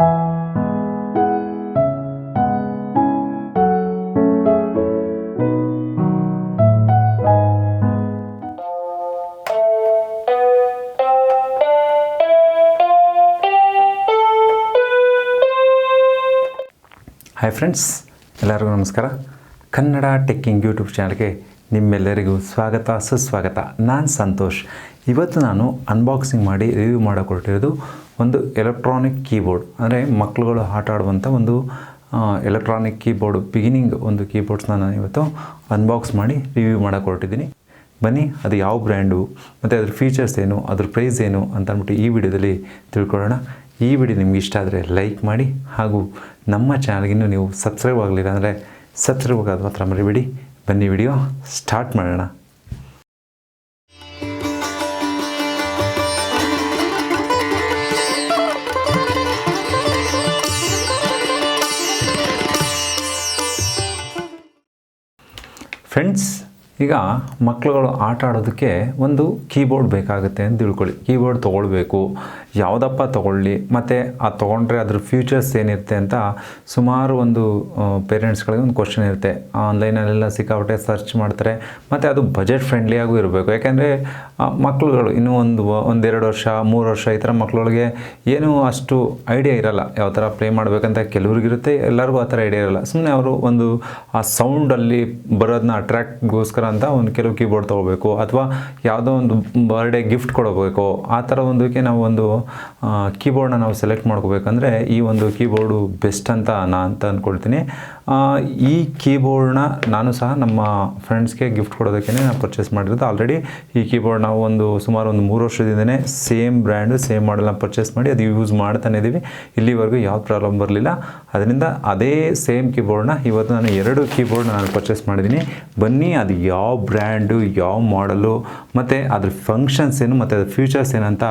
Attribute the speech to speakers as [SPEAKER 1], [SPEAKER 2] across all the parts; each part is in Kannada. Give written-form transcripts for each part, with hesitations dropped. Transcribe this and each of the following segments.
[SPEAKER 1] ಹಾಯ್ ಫ್ರೆಂಡ್ಸ್, ಎಲ್ಲರಿಗೂ ನಮಸ್ಕಾರ. ಕನ್ನಡ ಟೆಕ್ಕಿಂಗ್ ಯೂಟ್ಯೂಬ್ ಚಾನಲ್ಗೆ ನಿಮ್ಮೆಲ್ಲರಿಗೂ ಸ್ವಾಗತ ಸುಸ್ವಾಗತ. ನಾನು ಸಂತೋಷ್. ಇವತ್ತು ನಾನು ಅನ್ಬಾಕ್ಸಿಂಗ್ ಮಾಡಿ ರಿವ್ಯೂ ಮಾಡೋಕೊಟ್ಟಿರೋದು ಒಂದು ಎಲೆಕ್ಟ್ರಾನಿಕ್ ಕೀಬೋರ್ಡ್, ಅಂದರೆ ಮಕ್ಕಳುಗಳು ಆಟ ಆಡುವಂಥ ಒಂದು ಎಲೆಕ್ಟ್ರಾನಿಕ್ ಕೀಬೋರ್ಡು, ಬಿಗಿನಿಂಗ್ ಒಂದು ಕೀಬೋರ್ಡ್ಸ್ನ ನಾನು ಇವತ್ತು ಅನ್ಬಾಕ್ಸ್ ಮಾಡಿ ರಿವ್ಯೂ ಮಾಡೋಕೊಟ್ಟಿದ್ದೀನಿ. ಬನ್ನಿ, ಅದು ಯಾವ ಬ್ರ್ಯಾಂಡು ಮತ್ತು ಅದ್ರ ಫೀಚರ್ಸ್ ಏನು, ಅದ್ರ ಪ್ರೈಸ್ ಏನು ಅಂತ ಅಂದ್ಬಿಟ್ಟು ಈ ವಿಡಿಯೋದಲ್ಲಿ ತಿಳ್ಕೊಳ್ಳೋಣ. ಈ ವಿಡಿಯೋ ನಿಮ್ಗೆ ಇಷ್ಟ ಆದರೆ ಲೈಕ್ ಮಾಡಿ, ಹಾಗೂ ನಮ್ಮ ಚಾನಲ್ಗಿನ್ನೂ ನೀವು ಸಬ್ಸ್ಕ್ರೈಬ್ ಆಗಲಿಲ್ಲ ಅಂದರೆ ಸಬ್ಸ್ಕ್ರೈಬ್ ಆಗೋದು ಮಾತ್ರ ಮರಿಬೇಡಿ. ಬನ್ನಿ ವಿಡಿಯೋ ಸ್ಟಾರ್ಟ್ ಮಾಡೋಣ. ಫ್ರೆಂಡ್ಸ್, ಈಗ ಮಕ್ಕಳುಗಳು ಆಟ ಆಡೋದಕ್ಕೆ ಒಂದು ಕೀಬೋರ್ಡ್ ಬೇಕಾಗುತ್ತೆ ಅಂತ ತಿಳ್ಕೊಳ್ಳಿ. ಕೀಬೋರ್ಡ್ ತೊಗೊಳ್ಬೇಕು, ಯಾವುದಪ್ಪ ತೊಗೊಳ್ಳಿ, ಮತ್ತು ಅದು ತೊಗೊಂಡ್ರೆ ಅದ್ರ ಫ್ಯೂಚರ್ಸ್ ಏನಿರುತ್ತೆ ಅಂತ ಸುಮಾರು ಒಂದು ಪೇರೆಂಟ್ಸ್ಗಳಿಗೆ ಒಂದು ಕ್ವಶನ್ ಇರುತ್ತೆ. ಆನ್ಲೈನಲ್ಲೆಲ್ಲ ಸಿಕ್ಕಾಪಟ್ಟೆ ಸರ್ಚ್ ಮಾಡ್ತಾರೆ, ಮತ್ತು ಅದು ಬಜೆಟ್ ಫ್ರೆಂಡ್ಲಿಯಾಗೂ ಇರಬೇಕು. ಯಾಕೆಂದರೆ ಮಕ್ಕಳುಗಳು ಇನ್ನೂ ಒಂದೆರಡು ವರ್ಷ 3 ವರ್ಷ ಈ ಥರ ಮಕ್ಕಳುಗಳಿಗೆ ಏನೂ ಅಷ್ಟು ಐಡಿಯಾ ಇರೋಲ್ಲ, ಯಾವ ಥರ ಪ್ಲೇ ಮಾಡಬೇಕಂತ. ಕೆಲವ್ರಿಗಿರುತ್ತೆ, ಎಲ್ಲರಿಗೂ ಆ ಥರ ಐಡಿಯಾ ಇರೋಲ್ಲ. ಸುಮ್ಮನೆ ಅವರು ಒಂದು ಆ ಸೌಂಡಲ್ಲಿ ಬರೋದನ್ನ ಅಟ್ರ್ಯಾಕ್ಟ್ಗೋಸ್ಕರ ಅಂತ ಒಂದು ಕೆಲವು ಕೀಬೋರ್ಡ್ ತೊಗೋಬೇಕು, ಅಥವಾ ಯಾವುದೋ ಒಂದು ಬರ್ಡೇ ಗಿಫ್ಟ್ ಕೊಡಬೇಕು. ಆ ಥರ ಒಂದಕ್ಕೆ ನಾವು ಒಂದು ಕೀಬೋರ್ಡ್ನ ನಾವು ಸೆಲೆಕ್ಟ್ ಮಾಡ್ಕೋಬೇಕಂದ್ರೆ ಈ ಒಂದು ಕೀಬೋರ್ಡು ಬೆಸ್ಟ್ ಅಂತ ನಾನು ಅಂದ್ಕೊಳ್ತೀನಿ. ಈ ಕೀಬೋರ್ಡ್ನ ನಾನು ಸಹ ನಮ್ಮ ಫ್ರೆಂಡ್ಸ್ಗೆ ಗಿಫ್ಟ್ ಕೊಡೋದಕ್ಕೆ ನಾನು ಪರ್ಚೇಸ್ ಮಾಡಿರೋದು. ಆಲ್ರೆಡಿ ಈ ಕೀಬೋರ್ಡ್ ನಾವು ಸುಮಾರು 3 ವರ್ಷದಿಂದನೇ ಸೇಮ್ ಬ್ರ್ಯಾಂಡು ಸೇಮ್ ಮಾಡೆಲ್ನ ಪರ್ಚೇಸ್ ಮಾಡಿ ಅದು ಯೂಸ್ ಮಾಡ್ತಾನೆ ಇದ್ದೀವಿ. ಇಲ್ಲಿವರೆಗೂ ಯಾವ ಪ್ರಾಬ್ಲಮ್ ಬರಲಿಲ್ಲ. ಅದರಿಂದ ಅದೇ ಸೇಮ್ ಕೀಬೋರ್ಡ್ನ ಇವತ್ತು ನಾನು 2 ಕೀಬೋರ್ಡ್ನ ನಾನು ಪರ್ಚೇಸ್ ಮಾಡಿದ್ದೀನಿ. ಬನ್ನಿ, ಅದು ಯಾವ ಬ್ರ್ಯಾಂಡು, ಯಾವ ಮಾಡಲು, ಮತ್ತು ಅದ್ರ ಫಂಕ್ಷನ್ಸ್ ಏನು, ಮತ್ತು ಅದ್ರ ಫ್ಯೂಚರ್ಸ್ ಏನಂತ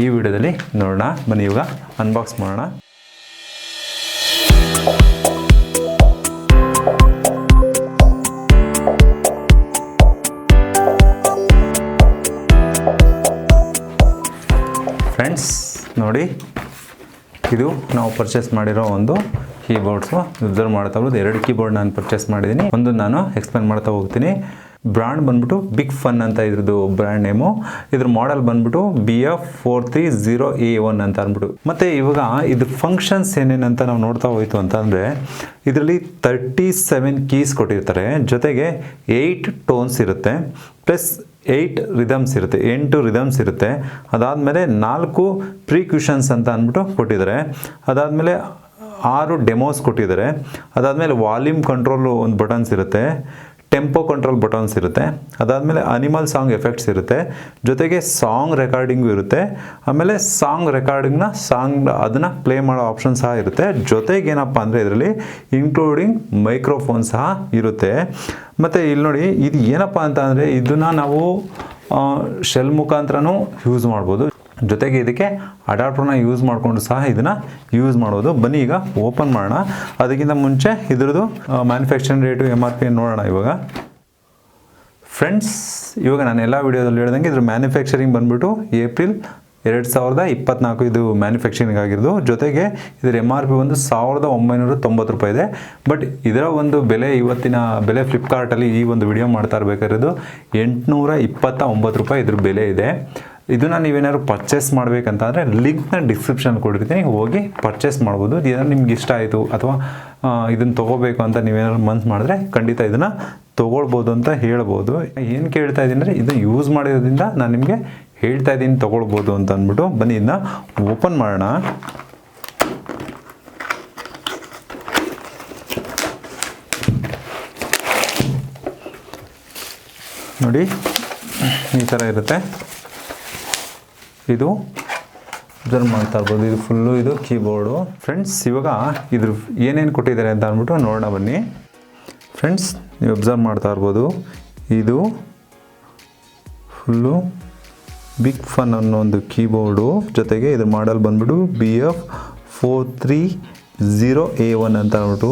[SPEAKER 1] ಈ ವಿಡಿಯೋದಲ್ಲಿ ನೋಡೋಣ. ಬನ್ನಿ ಇವಾಗ ಅನ್ಬಾಕ್ಸ್ ಮಾಡೋಣ. ಫ್ರೆಂಡ್ಸ್ ನೋಡಿ, ಇದು ನಾವು ಪರ್ಚೇಸ್ ಮಾಡಿರೋ ಒಂದು ಕೀಬೋರ್ಡ್ಸು. ಅಬ್ಸರ್ವ್ ಮಾಡ್ತಾ ಹೋಗೋದು 2 ಕೀಬೋರ್ಡ್ ನಾನು ಪರ್ಚೇಸ್ ಮಾಡಿದ್ದೀನಿ. ಒಂದು ನಾನು ಎಕ್ಸ್ಪ್ಲೇನ್ ಮಾಡ್ತಾ ಹೋಗ್ತೀನಿ. ಬ್ರ್ಯಾಂಡ್ ಬಂದ್ಬಿಟ್ಟು ಬಿಗ್ ಫನ್ ಅಂತ ಇದ್ರದ್ದು ಬ್ರ್ಯಾಂಡ್ ನೇಮು. ಇದ್ರ ಮಾಡೆಲ್ ಬಂದ್ಬಿಟ್ಟು BF430A1 ಅಂತ ಅಂದ್ಬಿಟ್ಟು. ಮತ್ತು ಇವಾಗ ಇದ್ರ ಫಂಕ್ಷನ್ಸ್ ಏನೇನಂತ ನಾವು ನೋಡ್ತಾ ಹೋಯ್ತು ಅಂತಂದರೆ, ಇದರಲ್ಲಿ 37 ಕೀಸ್ ಕೊಟ್ಟಿರ್ತಾರೆ, ಜೊತೆಗೆ 8 ಟೋನ್ಸ್ ಇರುತ್ತೆ, ಪ್ಲಸ್ 8 ರಿದಮ್ಸ್ ಇರುತ್ತೆ, 8 ರಿದಮ್ಸ್ ಇರುತ್ತೆ. ಅದಾದಮೇಲೆ 4 ಪ್ರಿಕ್ಯೂಷನ್ಸ್ ಅಂತ ಅಂದ್ಬಿಟ್ಟು ಕೊಟ್ಟಿದ್ದಾರೆ. ಅದಾದಮೇಲೆ 6 ಡೆಮೋಸ್ ಕೊಟ್ಟಿದ್ದಾರೆ. ಅದಾದಮೇಲೆ ವಾಲ್ಯೂಮ್ ಕಂಟ್ರೋಲು ಒಂದು ಬಟನ್ಸ್ ಇರುತ್ತೆ, ಟೆಂಪೋ ಕಂಟ್ರೋಲ್ ಬಟನ್ಸ್ ಇರುತ್ತೆ. ಅದಾದಮೇಲೆ ಅನಿಮಲ್ ಸಾಂಗ್ ಎಫೆಕ್ಟ್ಸ್ ಇರುತ್ತೆ, ಜೊತೆಗೆ ಸಾಂಗ್ ರೆಕಾರ್ಡಿಂಗು ಇರುತ್ತೆ. ಆಮೇಲೆ ಸಾಂಗ್ ರೆಕಾರ್ಡಿಂಗ್ನ ಅದನ್ನು ಪ್ಲೇ ಮಾಡೋ ಆಪ್ಷನ್ ಸಹ ಇರುತ್ತೆ. ಜೊತೆಗೆ ಏನಪ್ಪ ಅಂದರೆ ಇದರಲ್ಲಿ ಇನ್ಕ್ಲೂಡಿಂಗ್ ಮೈಕ್ರೋಫೋನ್ ಸಹ ಇರುತ್ತೆ. ಮತ್ತು ಇಲ್ಲಿ ನೋಡಿ, ಇದು ಏನಪ್ಪ ಅಂತ ಅಂದರೆ ಇದನ್ನು ನಾವು ಶೆಲ್ ಮುಖಾಂತರನೂ ಯೂಸ್ ಮಾಡ್ಬೋದು, ಜೊತೆಗೆ ಇದಕ್ಕೆ ಅಡಾಪ್ಟರ್ನ ಯೂಸ್ ಮಾಡಿಕೊಂಡು ಸಹ ಇದನ್ನು ಯೂಸ್ ಮಾಡ್ಬೋದು. ಬನ್ನಿ ಈಗ ಓಪನ್ ಮಾಡೋಣ. ಅದಕ್ಕಿಂತ ಮುಂಚೆ ಇದ್ರದ್ದು ಮ್ಯಾನುಫ್ಯಾಕ್ಚರಿಂಗ್ ರೇಟು MRP ನೋಡೋಣ. ಇವಾಗ ಫ್ರೆಂಡ್ಸ್, ಇವಾಗ ನಾನು ಎಲ್ಲ ವೀಡಿಯೋದಲ್ಲಿ ಹೇಳ್ದಂಗೆ ಇದ್ರ ಮ್ಯಾನುಫ್ಯಾಕ್ಚರಿಂಗ್ ಬಂದ್ಬಿಟ್ಟು ಏಪ್ರಿಲ್ 2024 ಇದು ಮ್ಯಾನುಫ್ಯಾಕ್ಚರಿಂಗ್ ಆಗಿರೋದು. ಜೊತೆಗೆ ಇದರ MRP ಒಂದು 1990 ರೂಪಾಯಿ ಇದೆ. ಬಟ್ ಇದರ ಒಂದು ಬೆಲೆ, ಇವತ್ತಿನ ಬೆಲೆ ಫ್ಲಿಪ್ಕಾರ್ಟಲ್ಲಿ ಈ ಒಂದು ವಿಡಿಯೋ ಮಾಡ್ತಾ ಇರಬೇಕಾಗಿರೋದು 829 ರೂಪಾಯಿ ಇದ್ರ ಬೆಲೆ ಇದೆ. ಇದನ್ನು ನೀವೇನಾದ್ರು ಪರ್ಚೇಸ್ ಮಾಡಬೇಕಂತಂದರೆ ಲಿಂಕ್ನ ಡಿಸ್ಕ್ರಿಪ್ಷನ್ ಕೊಟ್ಟಿರ್ತೀನಿ, ಹೋಗಿ ಪರ್ಚೇಸ್ ಮಾಡ್ಬೋದು. ಏನಾದ್ರು ನಿಮ್ಗೆ ಇಷ್ಟ ಆಯಿತು ಅಥವಾ ಇದನ್ನು ತೊಗೋಬೇಕು ಅಂತ ನೀವೇನಾದ್ರು ಮನ್ಸು ಮಾಡಿದ್ರೆ ಖಂಡಿತ ಇದನ್ನು ತೊಗೊಳ್ಬೋದು ಅಂತ ಹೇಳ್ಬೋದು. ಏನು ಕೇಳ್ತಾ ಇದ್ದೀನಿ ಅಂದರೆ, ಇದನ್ನು ಯೂಸ್ ಮಾಡಿರೋದ್ರಿಂದ ನಾನು ನಿಮಗೆ ಹೇಳ್ತಾ ಇದ್ದೀನಿ ತೊಗೊಳ್ಬೋದು ಅಂತ ಅಂದ್ಬಿಟ್ಟು. ಬನ್ನಿ ಇದನ್ನ ಓಪನ್ ಮಾಡೋಣ. ನೋಡಿ, ಈ ಥರ ಇರುತ್ತೆ. ಇದು ಅಬ್ಸರ್ವ್ ಮಾಡ್ತಾ ಇರ್ಬೋದು, ಇದು ಫುಲ್ಲು ಇದು ಕೀಬೋರ್ಡು. ಫ್ರೆಂಡ್ಸ್, ಇವಾಗ ಇದ್ರ ಏನೇನು ಕೊಟ್ಟಿದ್ದಾರೆ ಅಂತ ಅಂದ್ಬಿಟ್ಟು ನೋಡೋಣ ಬನ್ನಿ. ಫ್ರೆಂಡ್ಸ್, ನೀವು ಅಬ್ಸರ್ವ್ ಮಾಡ್ತಾ ಇರ್ಬೋದು, ಇದು ಫುಲ್ಲು ಬಿಗ್ ಫನ್ ಅನ್ನೋ ಒಂದು ಕೀಬೋರ್ಡು. ಜೊತೆಗೆ ಇದ್ರ ಮಾಡೆಲ್ ಬಂದ್ಬಿಟ್ಟು BF430A1 ಅಂತ ಅಂದ್ಬಿಟ್ಟು.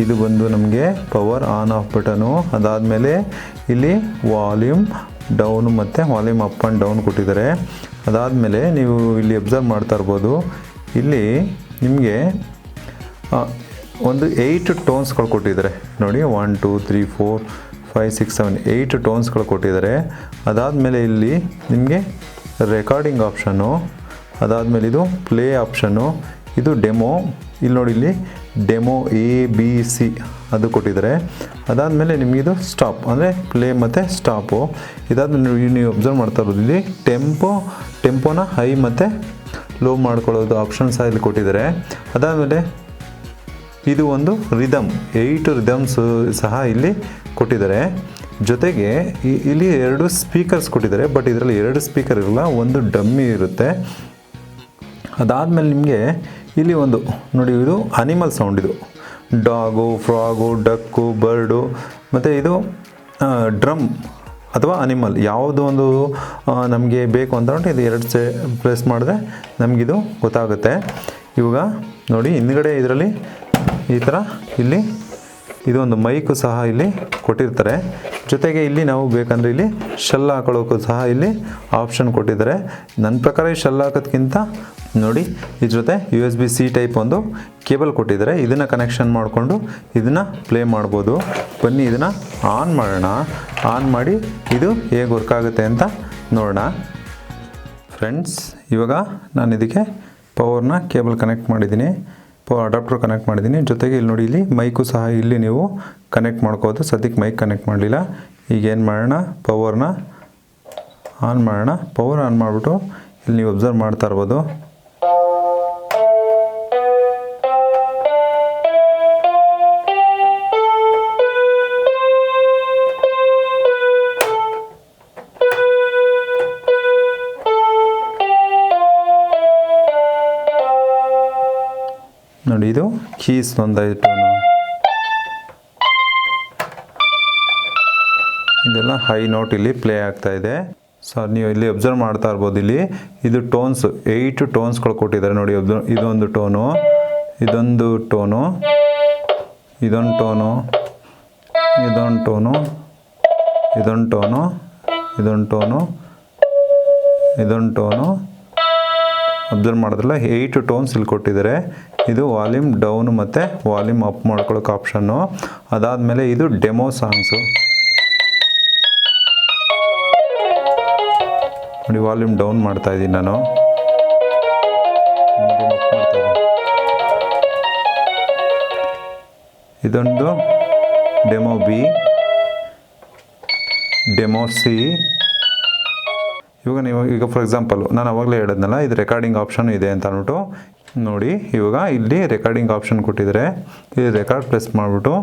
[SPEAKER 1] ಇದು ಬಂದು ನಮಗೆ ಪವರ್ ಆನ್ ಆಫ್ ಬಟನು. ಅದಾದಮೇಲೆ ಇಲ್ಲಿ ವಾಲ್ಯೂಮ್ ಡೌನು ಮತ್ತು ವಾಲ್ಯೂಮ್ ಅಪ್ ಆ್ಯಂಡ್ ಡೌನ್ ಕೊಟ್ಟಿದ್ದಾರೆ. ಅದಾದಮೇಲೆ ನೀವು ಇಲ್ಲಿ ಅಬ್ಸರ್ವ್ ಮಾಡ್ತಾ ಇರ್ಬೋದು, ಇಲ್ಲಿ ನಿಮಗೆ ಒಂದು 8 ಟೋನ್ಸ್ಗಳು ಕೊಟ್ಟಿದ್ದಾರೆ ನೋಡಿ. 1 2 3 4 5 6 7 8 ಟೋನ್ಸ್ಗಳು ಕೊಟ್ಟಿದ್ದಾರೆ. ಅದಾದಮೇಲೆ ಇಲ್ಲಿ ನಿಮಗೆ ರೆಕಾರ್ಡಿಂಗ್ ಆಪ್ಷನ್ನು, ಅದಾದಮೇಲೆ ಇದು ಪ್ಲೇ ಆಪ್ಷನ್ನು, ಇದು ಡೆಮೋ. ಇಲ್ಲಿ ನೋಡಿ, ಇಲ್ಲಿ ಡೆಮೋ ABC ಅದು ಕೊಟ್ಟಿದ್ದಾರೆ. ಅದಾದಮೇಲೆ ನಿಮಗಿದು ಸ್ಟಾಪ್ ಅಂದರೆ ಪ್ಲೇ ಮತ್ತು ಸ್ಟಾಪು. ಇದಾದಮೇಲೆ ನೀವು ಅಬ್ಸರ್ವ್ ಮಾಡ್ತಾ ಇರೋದು ಇಲ್ಲಿ ಟೆಂಪೋನ ಹೈ ಮತ್ತು ಲೋ ಮಾಡ್ಕೊಳ್ಳೋದು ಆಪ್ಷನ್ ಸಹ ಇಲ್ಲಿ ಕೊಟ್ಟಿದ್ದಾರೆ. ಅದಾದಮೇಲೆ ಇದು ಒಂದು ರಿದಮ್, 8 ರಿದಮ್ಸ್ ಸಹ ಇಲ್ಲಿ ಕೊಟ್ಟಿದ್ದಾರೆ. ಜೊತೆಗೆ ಇಲ್ಲಿ 2 ಸ್ಪೀಕರ್ಸ್ ಕೊಟ್ಟಿದ್ದಾರೆ. ಬಟ್ ಇದರಲ್ಲಿ 2 ಸ್ಪೀಕರ್ ಇರಲ್ಲ, ಒಂದು ಡಮ್ಮಿ ಇರುತ್ತೆ. ಅದಾದಮೇಲೆ ನಿಮಗೆ ಇಲ್ಲಿ ಒಂದು ನೋಡಿ, ಇದು ಅನಿಮಲ್ ಸೌಂಡ್, ಇದು ಡಾಗು, ಫ್ರಾಗು, ಡಕ್ಕು, ಬರ್ಡು ಮತ್ತು ಇದು ಡ್ರಮ್ ಅಥವಾ ಅನಿಮಲ್ ಯಾವುದೋ ಒಂದು ನಮಗೆ ಬೇಕು ಅಂತ ಇದು 2 ಪ್ರೆಸ್ ಮಾಡಿದ್ರೆ ನಮಗಿದು ಗೊತ್ತಾಗುತ್ತೆ. ಇವಾಗ ನೋಡಿ, ಹಿಂದ್ಗಡೆ ಇದರಲ್ಲಿ ಈ ಥರ ಇಲ್ಲಿ ಇದೊಂದು ಮೈಕು ಸಹ ಇಲ್ಲಿ ಕೊಟ್ಟಿರ್ತಾರೆ. ಜೊತೆಗೆ ಇಲ್ಲಿ ನಾವು ಬೇಕಂದರೆ ಇಲ್ಲಿ ಶೆಲ್ ಹಾಕೊಳ್ಳೋಕ್ಕೂ ಸಹ ಇಲ್ಲಿ ಆಪ್ಷನ್ ಕೊಟ್ಟಿದ್ದಾರೆ. ನನ್ನ ಪ್ರಕಾರ ಈ ಶೆಲ್ ಹಾಕೋದ್ಕಿಂತ ನೋಡಿ, ಇದ್ರ ಜೊತೆ USB-C ಟೈಪ್ ಒಂದು ಕೇಬಲ್ ಕೊಟ್ಟಿದ್ದಾರೆ. ಇದನ್ನು ಕನೆಕ್ಷನ್ ಮಾಡಿಕೊಂಡು ಇದನ್ನು ಪ್ಲೇ ಮಾಡ್ಬೋದು. ಬನ್ನಿ ಇದನ್ನು ಆನ್ ಮಾಡೋಣ. ಆನ್ ಮಾಡಿ ಇದು ಹೇಗೆ ವರ್ಕ್ ಆಗುತ್ತೆ ಅಂತ ನೋಡೋಣ. ಫ್ರೆಂಡ್ಸ್, ಇವಾಗ ನಾನು ಇದಕ್ಕೆ ಪವರ್ನ ಕೇಬಲ್ ಕನೆಕ್ಟ್ ಮಾಡಿದ್ದೀನಿ, ಪವರ್ ಅಡಾಪ್ಟರ್ ಕನೆಕ್ಟ್ ಮಾಡಿದ್ದೀನಿ. ಜೊತೆಗೆ ಇಲ್ಲಿ ನೋಡಿ, ಇಲ್ಲಿ ಮೈಕು ಸಹ ಇಲ್ಲಿ ನೀವು ಕನೆಕ್ಟ್ ಮಾಡ್ಕೋಬೋದು. ಸದ್ಯಕ್ಕೆ ಮೈಕ್ ಕನೆಕ್ಟ್ ಮಾಡಲಿಲ್ಲ. ಈಗ ಏನು ಮಾಡೋಣ, ಪವರ್ನ ಆನ್ ಮಾಡೋಣ. ಪವರ್ ಆನ್ ಮಾಡಿಬಿಟ್ಟು ಇಲ್ಲಿ ನೀವು ಅಬ್ಸರ್ವ್ ಮಾಡ್ತಾ ಇರ್ಬೋದು. ನೋಡಿ, ಇದು ಕೀಸ್ ಒಂದೈದು ಟೋನು, ಇದೆಲ್ಲ ಹೈ ನೋಟ್ ಇಲ್ಲಿ ಪ್ಲೇ ಆಗ್ತಾ ಇದೆ. ಸರ್ ನೀವು ಇಲ್ಲಿ ಅಬ್ಸರ್ವ್ ಮಾಡ್ತಾ ಇರ್ಬೋದು. ಇಲ್ಲಿ ಇದು ಟೋನ್ಸ್ 8 ಟೋನ್ಸ್ಗಳು ಕೊಟ್ಟಿದ್ದಾರೆ ನೋಡಿ. ಇದೊಂದು ಟೋನು, ಇದೊಂದು ಟೋನು, ಇದೊಂದು ಟೋನು, ಇದೊಂದು ಟೋನು, ಇದೊಂದು ಟೋನು, ಇದೊಂದು ಟೋನು, ಇದೊಂದು ಟೋನು. ಅಬ್ಸರ್ವ್ ಮಾಡಿದ್ರಲ್ಲ, 8 ಟೋನ್ಸ್ ಇಲ್ಲಿ ಕೊಟ್ಟಿದ್ದಾರೆ. ಇದು ವಾಲ್ಯೂಮ್ ಡೌನ್ ಮತ್ತು ವಾಲ್ಯೂಮ್ ಅಪ್ ಮಾಡ್ಕೊಳ್ಳೋಕೆ ಆಪ್ಷನ್ನು. ಅದಾದಮೇಲೆ ಇದು ಡೆಮೋ ಸಾಂಗ್ಸು ನೋಡಿ. ವಾಲ್ಯೂಮ್ ಡೌನ್ ಮಾಡ್ತಾ ಇದ್ದೀನಿ ನಾನು. ಇದೊಂದು ಡೆಮೋ B, ಡೆಮೋ C. ಈಗ ಫಾರ್ ಎಕ್ಸಾಂಪಲ್ ನಾನು ಅವಾಗಲೇ ಹೇಳಿದ್ನಲ್ಲ, ಇದು ರೆಕಾರ್ಡಿಂಗ್ ಆಪ್ಷನ್ ಇದೆ ಅಂತ ಅಂದ್ಬಿಟ್ಟು ನೋಡಿ. ಇವಾಗ ಇಲ್ಲಿ ರೆಕಾರ್ಡಿಂಗ್ ಆಪ್ಷನ್ ಕೊಟ್ಟಿದ್ದಾರೆ. ಇಲ್ಲಿ ರೆಕಾರ್ಡ್ ಪ್ರೆಸ್ ಮಾಡಿಬಿಟ್ಟು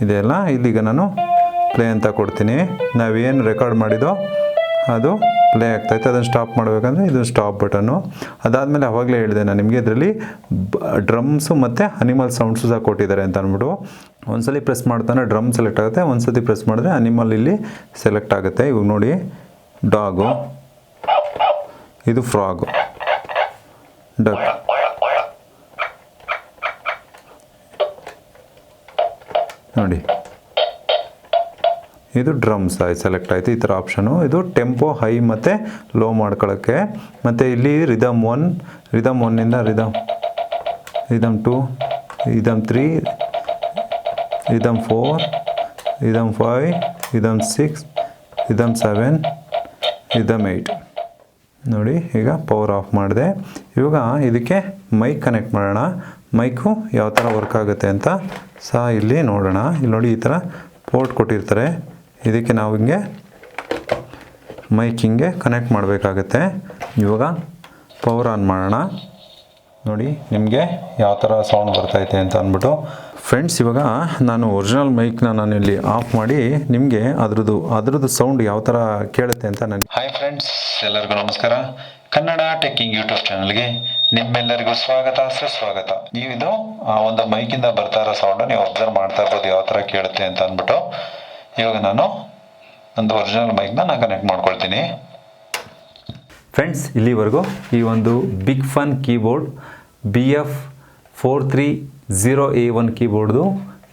[SPEAKER 1] ಇದೆಲ್ಲ ಇಲ್ಲಿಗ ನಾನು ಪ್ಲೇ ಅಂತ ಕೊಡ್ತೀನಿ. ನಾವೇನು ರೆಕಾರ್ಡ್ ಮಾಡಿದೋ ಅದು ಪ್ಲೇ ಆಗ್ತಾಯಿತ್ತು. ಅದನ್ನು ಸ್ಟಾಪ್ ಮಾಡಬೇಕಂದ್ರೆ ಇದು ಸ್ಟಾಪ್ ಬಟನ್ನು. ಅದಾದಮೇಲೆ ಅವಾಗಲೇ ಹೇಳಿದೆ ನಾನು ನಿಮಗೆ, ಇದರಲ್ಲಿ ಡ್ರಮ್ಸು ಮತ್ತು ಅನಿಮಲ್ ಸೌಂಡ್ಸು ಸಹ ಕೊಟ್ಟಿದ್ದಾರೆ ಅಂತ ಅಂದ್ಬಿಟ್ಟು. ಒಂದ್ಸಲಿ ಪ್ರೆಸ್ ಮಾಡ್ತಾನೆ ಡ್ರಮ್ ಸೆಲೆಕ್ಟ್ ಆಗುತ್ತೆ, ಒಂದ್ಸತಿ ಪ್ರೆಸ್ ಮಾಡಿದ್ರೆ ಅನಿಮಲ್ ಇಲ್ಲಿ ಸೆಲೆಕ್ಟ್ ಆಗುತ್ತೆ. ಇವಾಗ ನೋಡಿ, ಡಾಗು, ಇದು ಫ್ರಾಗು, ಡಕ್, ನೋಡಿ ಇದು ಡ್ರಮ್ಸ್ ಸೆಲೆಕ್ಟ್ ಆಯಿತು. ಈ ಥರ ಆಪ್ಷನು. ಇದು ಟೆಂಪೋ ಹೈ ಮತ್ತು ಲೋ ಮಾಡ್ಕೊಳ್ಳೋಕ್ಕೆ. ಮತ್ತು ಇಲ್ಲಿ ರಿದಮ್ 1, ರಿದಮ್ 1ಇಂದ rhythm 2, rhythm 3, rhythm 4, rhythm 5, rhythm 6, rhythm 7, rhythm 8. ನೋಡಿ, ಈಗ ಪವರ್ ಆಫ್ ಮಾಡಿದೆ. ಇವಾಗ ಇದಕ್ಕೆ ಮೈಕ್ ಕನೆಕ್ಟ್ ಮಾಡೋಣ. ಮೈಕು ಯಾವ ಥರ ವರ್ಕ್ ಆಗುತ್ತೆ ಅಂತ ಸಹ ಇಲ್ಲಿ ನೋಡೋಣ. ಇಲ್ಲಿ ನೋಡಿ, ಈ ಥರ ಪೋರ್ಟ್ ಕೊಟ್ಟಿರ್ತಾರೆ. ಇದಕ್ಕೆ ನಾವು ಹಿಂಗೆ ಮೈಕ್ ಹಿಂಗೆ ಕನೆಕ್ಟ್ ಮಾಡಬೇಕಾಗತ್ತೆ. ಇವಾಗ ಪವರ್ ಆನ್ ಮಾಡೋಣ. ನೋಡಿ ನಿಮಗೆ ಯಾವ ಥರ ಸೌಂಡ್ ಬರ್ತೈತೆ ಅಂತ ಅಂದ್ಬಿಟ್ಟು. ಫ್ರೆಂಡ್ಸ್, ಇವಾಗ ನಾನು ಒರಿಜಿನಲ್ ಮೈಕ್ನ ನಾನು ಇಲ್ಲಿ ಆಫ್ ಮಾಡಿ ನಿಮಗೆ ಅದ್ರದ್ದು ಸೌಂಡ್ ಯಾವ ಥರ ಕೇಳುತ್ತೆ ಅಂತ ನಾನು.
[SPEAKER 2] ಹಾಯ್ ಫ್ರೆಂಡ್ಸ್, ಎಲ್ಲರಿಗೂ ನಮಸ್ಕಾರ. ಕನ್ನಡ ಟೆಕ್ಕಿಂಗ್ ಯೂಟ್ಯೂಬ್ ಚಾನಲ್ಗೆ ನಿಮ್ಮೆಲ್ಲರಿಗೂ ಸ್ವಾಗತ, ಸುಸ್ವಾಗತ. ನೀವಿದು ಒಂದು ಮೈಕಿಂದ ಬರ್ತಾ ಇರೋ ಸೌಂಡ್ ನೀವು ಅಬ್ಸರ್ವ್ ಮಾಡ್ತಾ ಇರ್ಬೋದು ಯಾವ ಥರ ಕೇಳುತ್ತೆ ಅಂತ ಅಂದ್ಬಿಟ್ಟು. ಇವಾಗ ನಾನು ಒಂದು ಒರಿಜಿನಲ್ ಮೈಕ್ನ ನಾನು ಕನೆಕ್ಟ್ ಮಾಡ್ಕೊಳ್ತೀನಿ.
[SPEAKER 1] ಫ್ರೆಂಡ್ಸ್, ಇಲ್ಲಿವರೆಗೂ ಈ ಒಂದು ಬಿಗ್ ಫನ್ ಕೀಬೋರ್ಡ್ BF4301 ಕೀಬೋರ್ಡ್ದು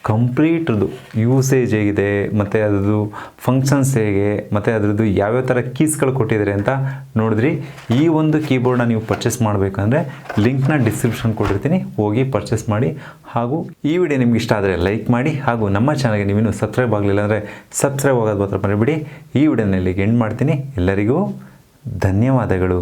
[SPEAKER 1] ಕಂಪ್ಲೀಟ್ರದ್ದು ಯೂಸೇಜ್ ಹೇಗಿದೆ ಮತ್ತು ಅದ್ರದ್ದು ಫಂಕ್ಷನ್ಸ್ ಹೇಗೆ ಮತ್ತು ಅದ್ರದ್ದು ಯಾವ್ಯಾವ ಥರ ಕೀಸ್ಗಳು ಕೊಟ್ಟಿದ್ದಾರೆ ಅಂತ ನೋಡಿದ್ರಿ. ಈ ಒಂದು ಕೀಬೋರ್ಡ್ನ ನೀವು ಪರ್ಚೇಸ್ ಮಾಡಬೇಕಂದ್ರೆ ಲಿಂಕ್ನ ಡಿಸ್ಕ್ರಿಪ್ಷನ್ ಕೊಟ್ಟಿರ್ತೀನಿ, ಹೋಗಿ ಪರ್ಚೇಸ್ ಮಾಡಿ. ಹಾಗೂ ಈ ವಿಡಿಯೋ ನಿಮ್ಗೆ ಇಷ್ಟ ಆದರೆ ಲೈಕ್ ಮಾಡಿ, ಹಾಗೂ ನಮ್ಮ ಚಾನಲ್ಗೆ ನೀವಿನ್ನೂ ಸಬ್ಸ್ಕ್ರೈಬ್ ಆಗಲಿಲ್ಲ ಅಂದರೆ ಸಬ್ಸ್ಕ್ರೈಬ್ ಆಗೋದು ಮಾತ್ರ ಮರಿಬೇಡಿ. ಈ ವಿಡಿಯೋನ ಇಲ್ಲಿಗೆ ಎಂಡ್ ಮಾಡ್ತೀನಿ. ಎಲ್ಲರಿಗೂ ಧನ್ಯವಾದಗಳು.